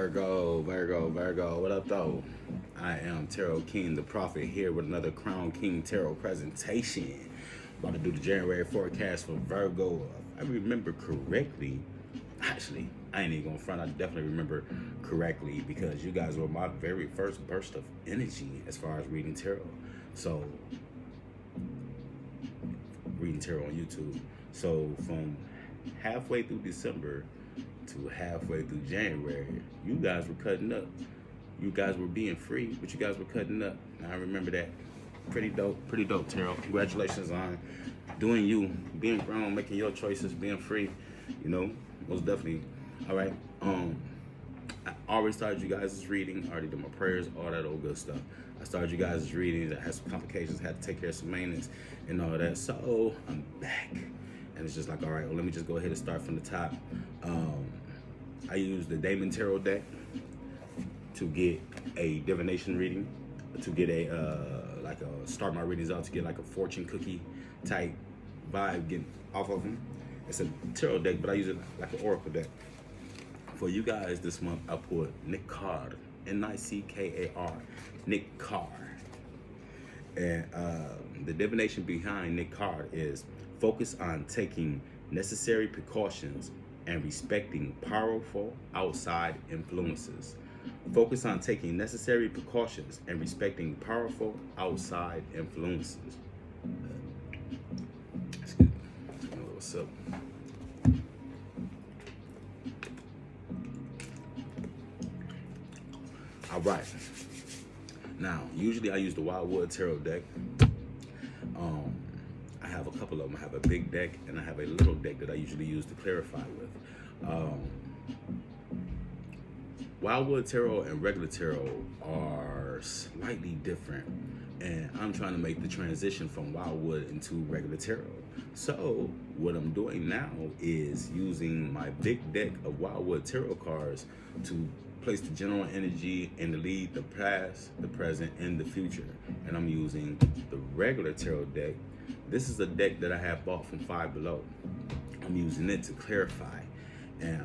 Virgo, what up though? I am Tarot King, the Prophet, here with another Crown King Tarot presentation. About to do the January forecast for Virgo. If I remember correctly, actually, I ain't even gonna front, I definitely remember correctly because you guys were my very first burst of energy as far as reading tarot. So, reading tarot on YouTube. So, from halfway through December to halfway through January, you guys were cutting up. You guys were being free, but you guys were cutting up. And I remember that. Pretty dope, Tarot. Congratulations on doing you, being grown, making your choices, being free. You know, most definitely. All right. I already started you guys' reading. I already did my prayers, all that old good stuff. I started you guys' readings. I had some complications, had to take care of some maintenance and all that. So I'm back. And it's just like, all right, well, let me just go ahead and start from the top. I used the Damon Tarot deck to get a divination reading, to get start my readings out, to get like a fortune cookie type vibe getting off of them. It's a tarot deck, but I use it like an oracle deck. For you guys this month, I put Nick Card, Nickar, Nick Carr. And the divination behind Nick Card is focus on taking necessary precautions and respecting powerful outside influences. Focus on taking necessary precautions and respecting powerful outside influences. Excuse me. A little sip. All right. Now, usually I use the Wildwood Tarot deck. I have a couple of them. I have a big deck and I have a little deck that I usually use to clarify with. Wildwood Tarot and regular tarot are slightly different, and I'm trying to make the transition from Wildwood into regular tarot. So what I'm doing now is using my big deck of Wildwood Tarot cards to place the general energy and to lead the past, the present, and the future. And I'm using the regular tarot deck. This is a deck that I have bought from Five Below. I'm using it to clarify. And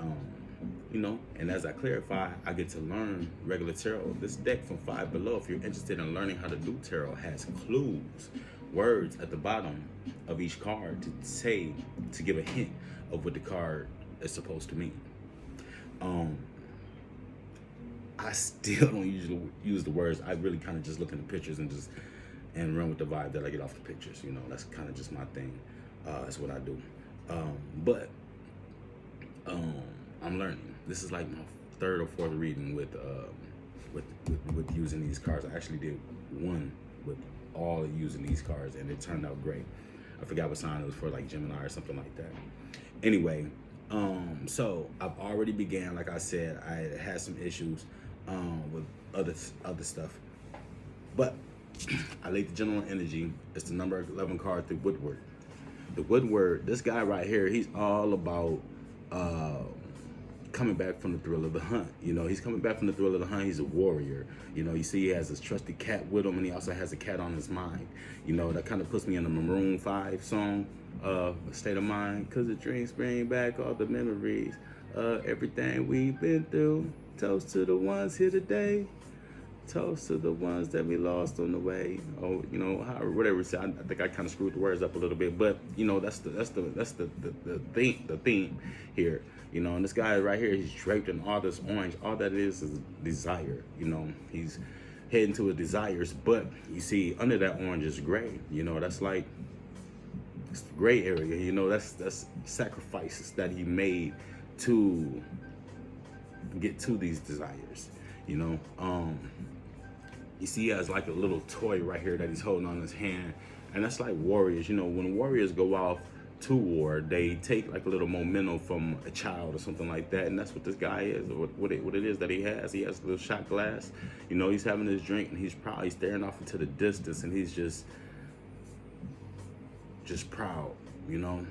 you know, and as I clarify, I get to learn regular tarot. This deck from Five Below, if you're interested in learning how to do tarot, has clues, words at the bottom of each card to give a hint of what the card is supposed to mean. I still don't usually use the words. I really kind of just look at the pictures and run with the vibe that I get off the pictures. You know, that's kind of just my thing. That's what I do. But I'm learning. This is like my third or fourth reading with using these cards. I actually did one with all using these cards, and it turned out great. I forgot what sign it was for, like Gemini or something like that. Anyway, so I've already began. Like I said, I had some issues with other stuff, but I laid the general energy. It's the number 11 card through Woodward. The Woodward, this guy right here, he's all about coming back from the thrill of the hunt. You know, he's coming back from the thrill of the hunt. He's a warrior. You know, you see he has his trusty cat with him, and he also has a cat on his mind. You know, that kind of puts me in the Maroon 5 song, State of Mind, because the dreams bring back all the memories, everything we've been through. Toast to the ones here today. Toast to the ones that we lost on the way. Oh, you know, whatever. I think I kind of screwed the words up a little bit, but you know, that's the theme here. You know, and this guy right here, he's draped in all this orange. All that is desire. You know, he's heading to his desires, but you see, under that orange is gray. You know, that's like it's the gray area. You know, that's sacrifices that he made to get to these desires. You know, you see he has like a little toy right here that he's holding on his hand, and that's like warriors. You know, when warriors go off to war, they take like a little momentum from a child or something like that, and that's what this guy is, what it is that he has. He has a little shot glass. You know, he's having his drink, and he's probably staring off into the distance, and he's just proud. You know,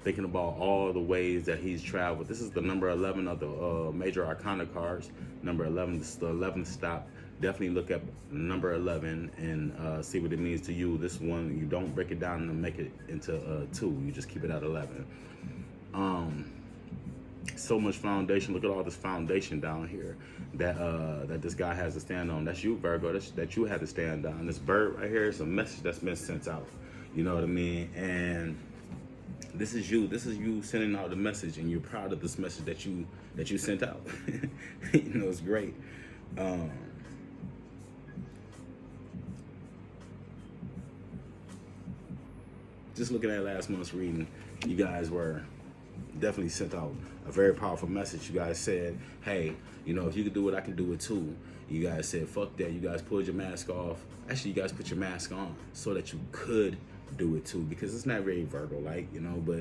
thinking about all the ways that he's traveled. This is the number 11 of the major arcana cards. Number 11, this is the 11th stop. Definitely look at number 11 and see what it means to you. This one, you don't break it down and make it into 2. You just keep it at 11. so much foundation. Look at all this foundation down here that this guy has to stand on. That's you, Virgo. That you have to stand on. This bird right here is a message that's been sent out. You know what I mean? And this is you. This is you sending out the message, and you're proud of this message that you sent out. You know, it's great. Just looking at last month's reading, you guys were definitely sent out a very powerful message. You guys said, hey, you know, if you could do it, I can do it too. You guys said, fuck that. You guys pulled your mask off. Actually, you guys put your mask on so that you could do it too, because it's not very Virgo-like, you know, but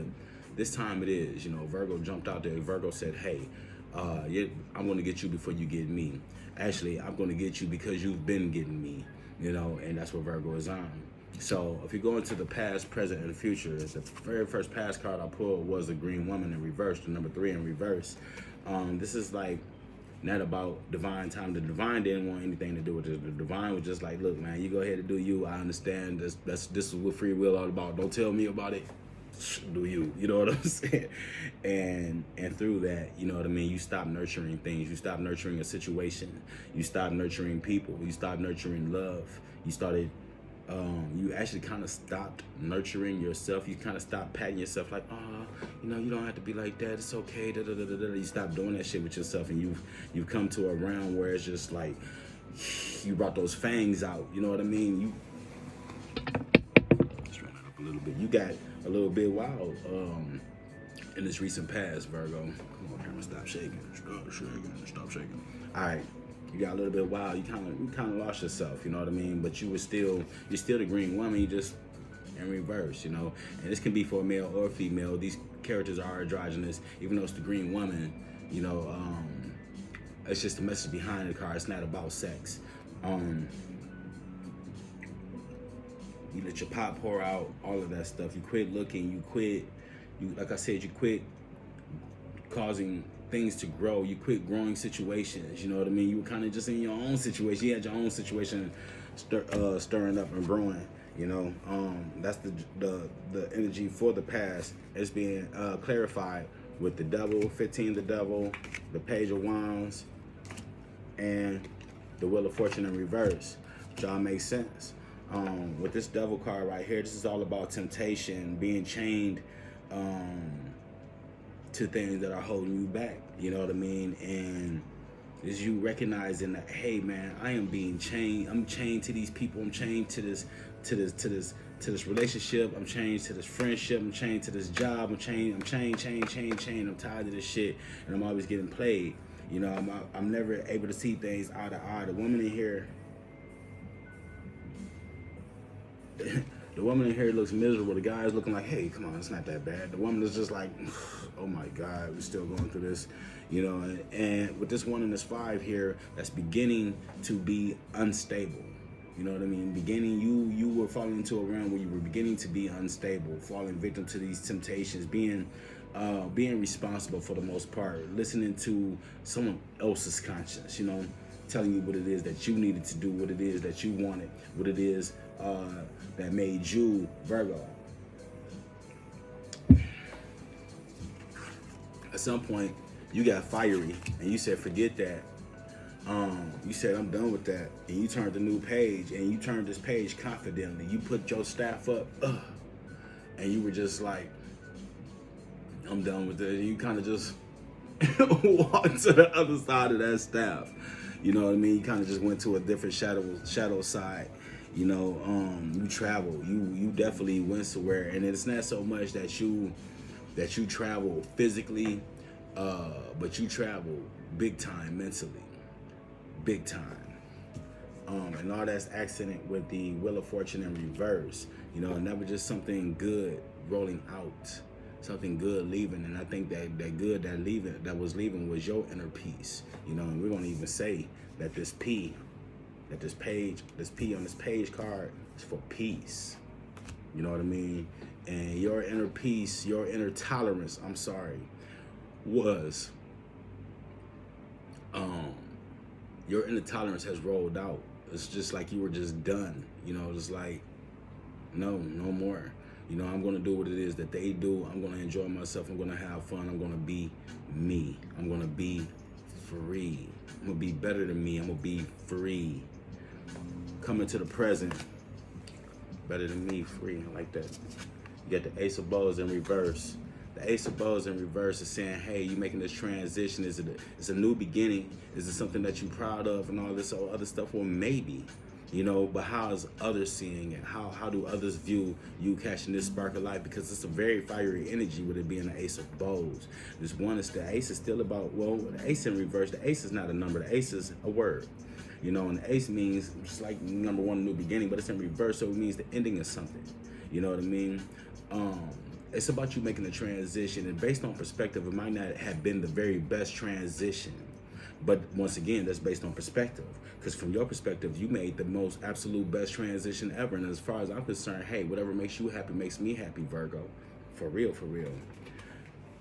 this time it is. You know, Virgo jumped out there. Virgo said, hey, I'm going to get you before you get me. Actually, I'm going to get you because you've been getting me, you know, and that's what Virgo is on. So if you go into the past, present, and future, the very first past card I pulled was the Green Woman in reverse, the number 3 in reverse. This is like not about divine time. The divine didn't want anything to do with it. The divine was just like, look, man, you go ahead and do you. I understand this is what free will all about. Don't tell me about it. Do you? You know what I'm saying? And through that, you know what I mean, you stop nurturing things. You stop nurturing a situation. You stop nurturing people. You stop nurturing love. You started you actually kind of stopped nurturing yourself. You kind of stopped patting yourself like, you know, you don't have to be like that. It's okay. Da, da, da, da, da. You stop doing that shit with yourself, and you've come to a realm where it's just like you brought those fangs out. You know what I mean? You just ran it up a little bit. You got a little bit wild in this recent past, Virgo. Come on, camera, stop shaking. Stop shaking. Stop shaking. All right. You got a little bit wild. You kind of lost yourself, you know what I mean? But you're still the Green Woman. You just in reverse, you know. And this can be for a male or a female. These characters are androgynous, even though it's the Green Woman. You know, it's just the message behind the card. It's not about sex. You let your pop pour out, all of that stuff. You quit looking. You quit. Like I said, you quit causing things to grow. You quit growing situations. You know what I mean? You were kind of just in your own situation. You had your own situation stirring up and brewing. You know, that's the energy for the past. It's being clarified with the Devil, 15 the Devil, the Page of Wands, and the Wheel of Fortune in reverse. Which all makes sense. With this Devil card right here, this is all about temptation, being chained to things that are holding you back, you know what I mean? And is you recognizing that, hey man, I am being chained. I'm chained to these people. I'm chained to this relationship. I'm chained to this friendship. I'm chained to this job. I'm chained. I'm tired of this shit, and I'm always getting played. You know, I'm never able to see things eye to eye. The woman in here. The woman in here looks miserable. The guy is looking like, hey, come on, it's not that bad. The woman is just like, oh my God, we're still going through this, you know. And with this 1 and this 5 here, that's beginning to be unstable. You know what I mean? Beginning, you were falling into a realm where you were beginning to be unstable, falling victim to these temptations, being responsible for the most part, listening to someone else's conscience, you know, telling you what it is that you needed to do, what it is that you wanted, what it is that made you Virgo. At some point, you got fiery and you said, forget that. You said, I'm done with that. And you turned a new page, and you turned this page confidently. You put your staff up, and you were just like, I'm done with it. And you kind of just walked to the other side of that staff. You know what I mean? You kind of just went to a different shadow side. You know, you travel. You definitely went somewhere, and it's not so much that you travel physically, but you travel big time mentally, big time. And all that's accented with the Wheel of Fortune in reverse. You know, never just something good rolling out, something good leaving. And I think that good that was leaving was your inner peace. You know, and we're gonna even say that this P on this page card is for peace. You know what I mean? And your inner peace, your inner tolerance, was your inner tolerance has rolled out. It's just like you were just done. You know, it's like no more. You know, I'm gonna do what it is that they do. I'm gonna enjoy myself. I'm gonna have fun. I'm gonna be me. I'm gonna be free. I'm gonna be better than me. I'm gonna be free. Coming to the present, better than me, free. I like that. You got the Ace of Bows in reverse. The Ace of Bows in reverse is saying, hey, you making this transition. It's a new beginning. Is it something that you're proud of and all this other stuff? Well, maybe. You know, but how is others seeing it? How do others view you catching this spark of life? Because it's a very fiery energy with it being the Ace of Bows. This one is the Ace is still about, well, the Ace in reverse, the Ace is not a number, the Ace is a word. You know, and the Ace means just like number one, new beginning, but it's in reverse, so it means the ending of something. You know what I mean? It's about you making a transition, and based on perspective, it might not have been the very best transition. But once again, that's based on perspective. Because from your perspective, you made the most absolute best transition ever. And as far as I'm concerned, hey, whatever makes you happy makes me happy, Virgo. For real, for real.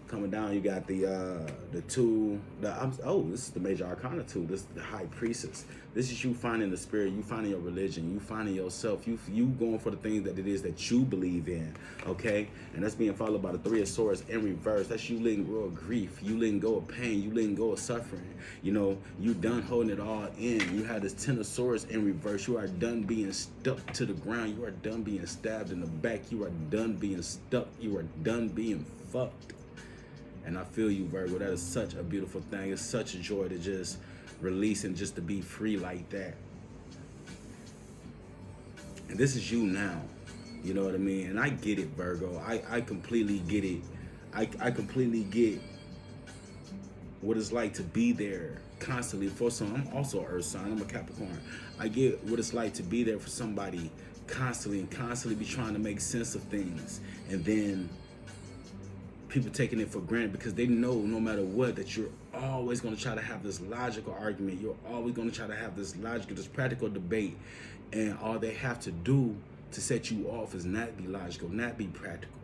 Coming down, you got the two. This is the major arcana two. This is the high priestess. This is you finding the spirit, you finding your religion, you finding yourself, you going for the things that it is that you believe in, okay? And that's being followed by the Three of Swords in reverse. That's you letting go of grief, you letting go of pain, you letting go of suffering. You know, you done holding it all in. You have this Ten of Swords in reverse. You are done being stuck to the ground. You are done being stabbed in the back. You are done being stuck. You are done being fucked. And I feel you, Virgo. That is such a beautiful thing. It's such a joy to just release and just to be free like that. And this is you now. You know what I mean? And I get it, Virgo. I completely get it. I completely get what it's like to be there constantly for someone. I'm also an Earth sign. I'm a Capricorn. I get what it's like to be there for somebody constantly and constantly be trying to make sense of things. And then people taking it for granted because they know no matter what that you're always going to try to have this logical argument. You're always going to try to have this logical, this practical debate. And all they have to do to set you off is not be logical, not be practical.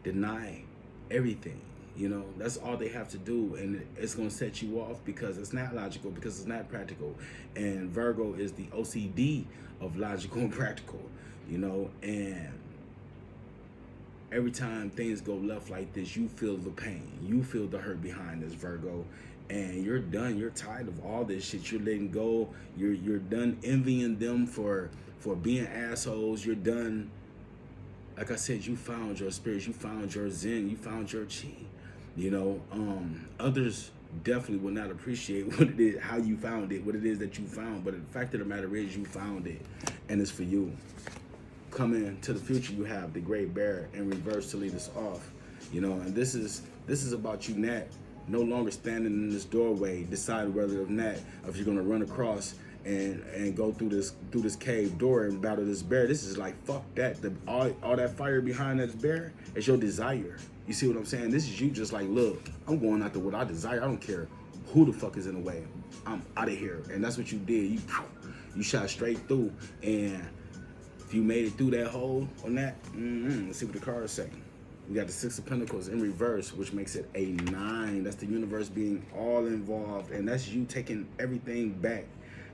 Deny everything. You know, that's all they have to do. And it's going to set you off because it's not logical, because it's not practical. And Virgo is the OCD of logical and practical, you know, and every time things go left like this, you feel the pain. You feel the hurt behind this, Virgo. And you're done. You're tired of all this shit. You're letting go. You're done envying them for being assholes. You're done. Like I said, you found your spirit. You found your zen. You found your chi. You know, others definitely will not appreciate what it is, how you found it, what it is that you found. But the fact of the matter is you found it, and it's for you. Coming to the future, you have the Great Bear in reverse to lead us off. You know, and this is about you, Nat, no longer standing in this doorway, decide whether or not if you're gonna run across and go through this cave door and battle this bear. This is like, fuck that. All that fire behind that bear is your desire. You see what I'm saying? This is you just like, look, I'm going after what I desire. I don't care who the fuck is in the way. I'm out of here. And that's what you did. You shot straight through. And if you made it through that hole on that, let's see what the cards say. We got the Six of Pentacles in reverse, which makes it a 9. That's the universe being all involved. And that's you taking everything back.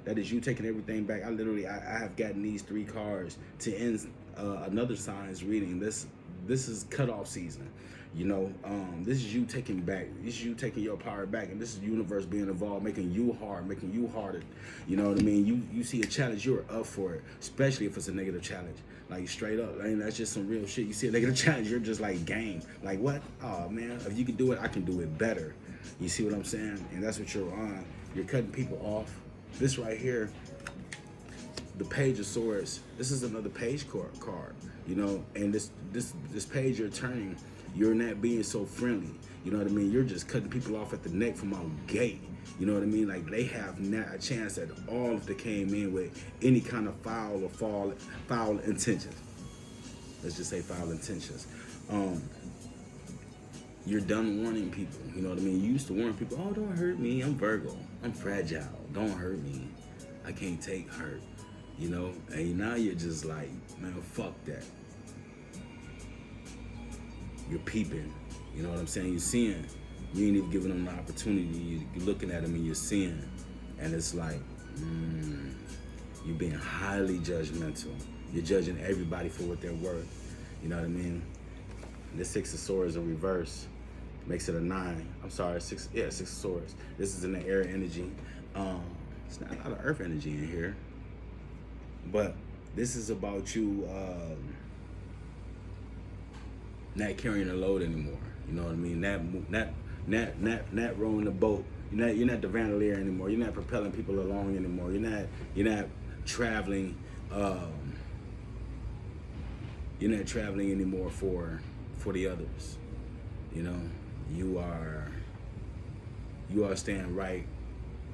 That is you taking everything back. I have gotten these 3 cards to end another sign's reading. This is cutoff season. You know, this is you taking back. This is you taking your power back, and this is the universe being involved, making you hard, making you harder. You know what I mean? You see a challenge, you're up for it, especially if it's a negative challenge. Like straight up, I mean, that's just some real shit. You see a negative challenge, you're just like, game. Like what? Oh man, if you can do it, I can do it better. You see what I'm saying? And that's what you're on. You're cutting people off. This right here, the Page of Swords. This is another page card. You know, and this page you're turning. You're not being so friendly. You know what I mean? You're just cutting people off at the neck from out gate. You know what I mean? Like they have not a chance at all if they came in with any kind of foul intentions. Let's just say foul intentions. You're done warning people. You know what I mean? You used to warn people, oh, don't hurt me. I'm Virgo. I'm fragile. Don't hurt me. I can't take hurt. You know? And now you're just like, man, fuck that. You're peeping, you know what I'm saying? You're seeing. You ain't even giving them the opportunity. You're looking at them and you're seeing. And it's like, you're being highly judgmental. You're judging everybody for what they're worth. You know what I mean? This Six of Swords in reverse makes it a 9. I'm sorry, Six of Swords. This is in the air energy. It's not a lot of earth energy in here, but this is about you not carrying a load anymore. You know what I mean? Not rowing the boat. You're not the Vandalier anymore. You're not propelling people along anymore. You're not traveling. You're not traveling anymore for the others. You know, you are staying right,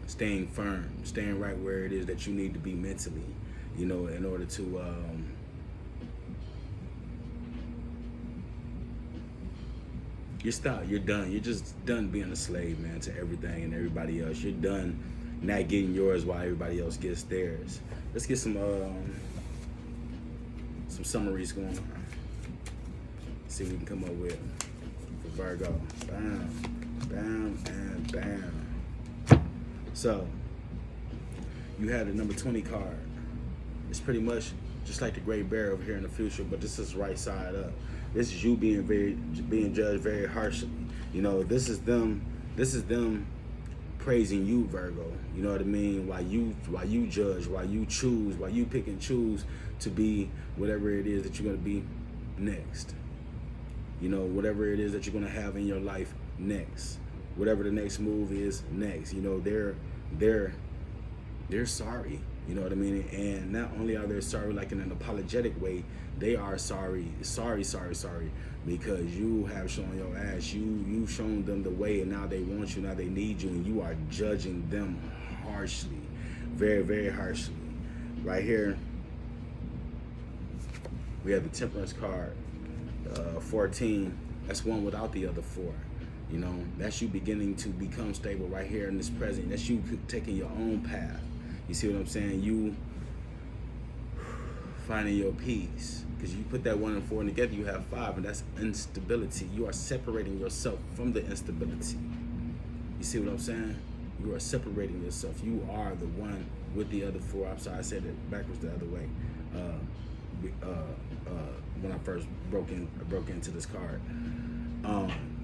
staying firm, staying right where it is that you need to be mentally. You know, in order to you're done. You're just done being a slave, man, to everything and everybody else. You're done not getting yours while everybody else gets theirs. Let's get some summaries going on. See what we can come up with for Virgo. Bam, bam, and bam. So, you had the number 20 card. It's pretty much just like the Great Bear over here in the future, but this is right side up. This is you being judged very harshly. You know, this is them praising you, Virgo. You know what I mean? While you judge, while you choose, while you pick and choose to be whatever it is that you're gonna be next. You know, whatever it is that you're gonna have in your life next. Whatever the next move is next. You know, they're sorry. You know what I mean? And not only are they sorry like in an apologetic way, they are sorry, because you have shown your ass. You've shown them the way, and now they want you, now they need you, and you are judging them harshly, very, very harshly. Right here, we have the Temperance card, 14. That's one without the other 4. You know, that's you beginning to become stable right here in this present. That's you taking your own path. You see what I'm saying? You finding your peace. Because you put that 1 and 4 together, you have 5, and that's instability. You are separating yourself from the instability. You see what I'm saying? You are separating yourself. You are the one with the other 4. I'm sorry, I said it backwards the other way. When I first broke into this card.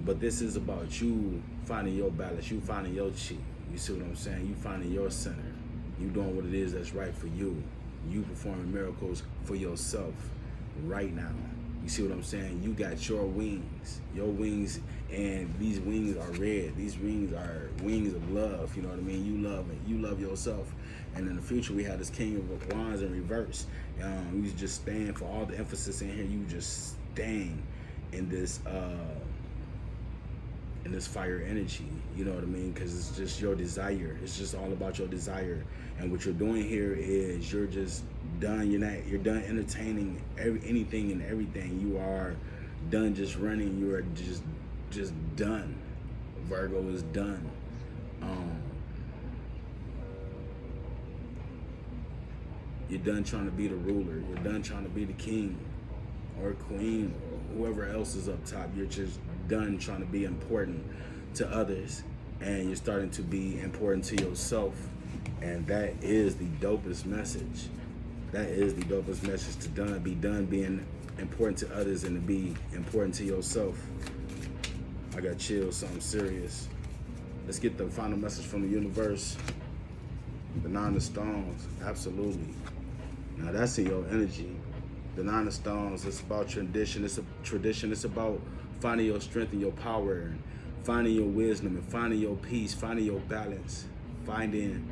But this is about you finding your balance, you finding your chi. You see what I'm saying? You finding your center. You doing what it is that's right for you. You performing miracles for yourself right now. You see what I'm saying? You got your wings, and these wings are red. These wings are wings of love. You know what I mean? You love it. You love yourself. And in the future, we have this King of Wands in reverse. You just staying, for all the emphasis in here, you just staying in this fire energy. You know what I mean? Because it's just your desire. It's just all about your desire. And what you're doing here is you're just done. You're done entertaining anything and everything. You are done just running. You are just done. Virgo is done. You're done trying to be the ruler. You're done trying to be the king or queen or whoever else is up top. You're just done trying to be important to others, and you're starting to be important to yourself. And that is the dopest message. That is the dopest message, to be done being important to others and to be important to yourself. I got chills, something serious. Let's get the final message from the universe. The 9 of Stones, absolutely. Now that's in your energy. The 9 of Stones, it's about tradition. It's a tradition. It's about finding your strength and your power, and finding your wisdom, and finding your peace, finding your balance, letting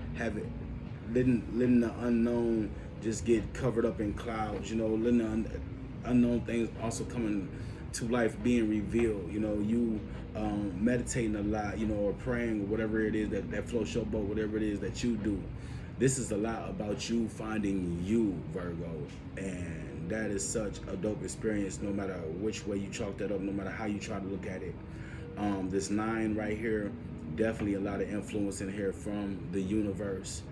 the unknown just get covered up in clouds. You know, letting the unknown things also coming to life, being revealed. You know, you meditating a lot, you know, or praying, or whatever it is that floats your boat, whatever it is that you do. This is a lot about you finding you, Virgo, and that is such a dope experience, no matter which way you chalk that up, no matter how you try to look at it. This 9 right here, definitely a lot of influence in here from the universe,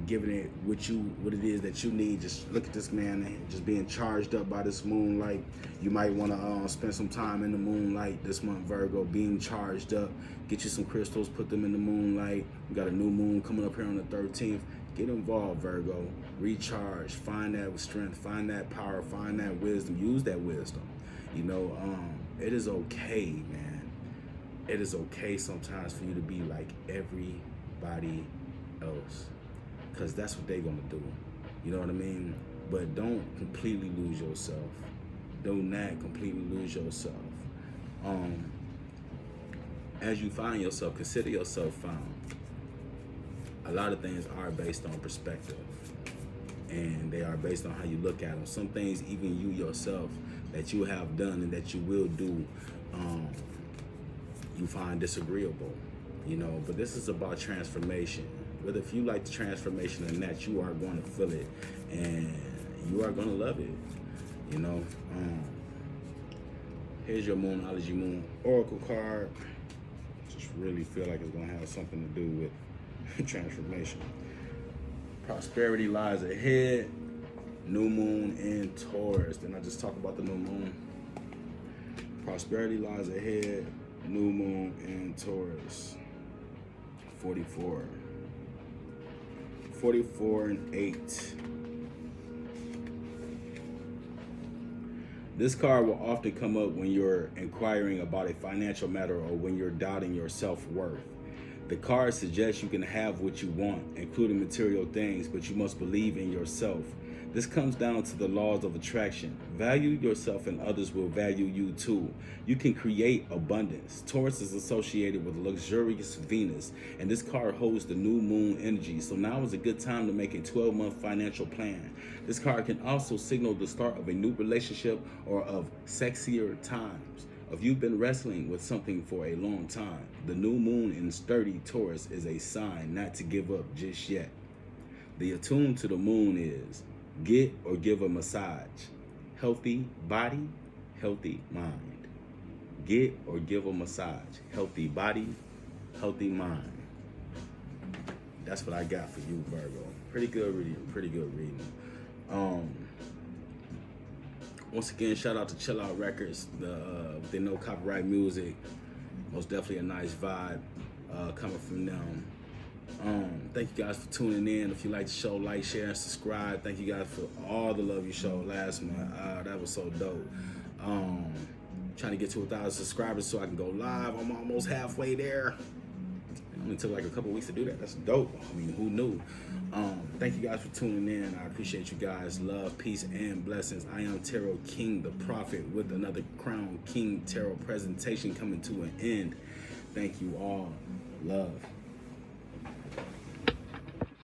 giving it what it is that you need. Just look at this man, just being charged up by this moonlight. You might want to spend some time in the moonlight this month, Virgo, being charged up. Get you some crystals, put them in the moonlight. We got a new moon coming up here on the 13th. Get involved, Virgo. Recharge. Find that strength. Find that power. Find that wisdom. Use that wisdom. You know, it is okay, man. It is okay sometimes for you to be like everybody else, because that's what they're gonna do. You know what I mean? But don't completely lose yourself. Do not completely lose yourself. As you find yourself, consider yourself found. A lot of things are based on perspective, and they are based on how you look at them. Some things, even you yourself, that you have done and that you will do, you find disagreeable, you know. But this is about transformation. Whether if you like the transformation or not, you are going to feel it, and you are going to love it, you know. Here's your Moonology Moon Oracle card. Just really feel like it's going to have something to do with transformation. Prosperity lies ahead. New moon in Taurus. Then I just talk about the new moon. Prosperity lies ahead. New moon in Taurus. 44. 44 and 8. This card will often come up when you're inquiring about a financial matter or when you're doubting your self-worth. The card suggests you can have what you want, including material things, but you must believe in yourself. This comes down to the laws of attraction. Value yourself and others will value you too. You can create abundance. Taurus is associated with luxurious Venus, and this card holds the new moon energy. So now is a good time to make a 12-month financial plan. This card can also signal the start of a new relationship or of sexier times. If you've been wrestling with something for a long time, the new moon in sturdy Taurus is a sign not to give up just yet. The attune to the moon is get or give a massage. Healthy body, healthy mind. Get or give a massage. Healthy body, healthy mind. That's what I got for you, Virgo. Pretty good reading. Once again, shout out to Chill Out Records. They know copyright music. Most definitely a nice vibe coming from them. Thank you guys for tuning in. If you like the show, like, share, and subscribe. Thank you guys for all the love you showed last month. That was so dope. Trying to get to 1,000 subscribers so I can go live. I'm almost halfway there. It only took like a couple weeks to do that. That's dope. I mean, who knew? Thank you guys for tuning in. I appreciate you guys. Love, peace, and blessings. I am Tarot King, the Prophet, with another Crown King Tarot presentation coming to an end. Thank you all. Love.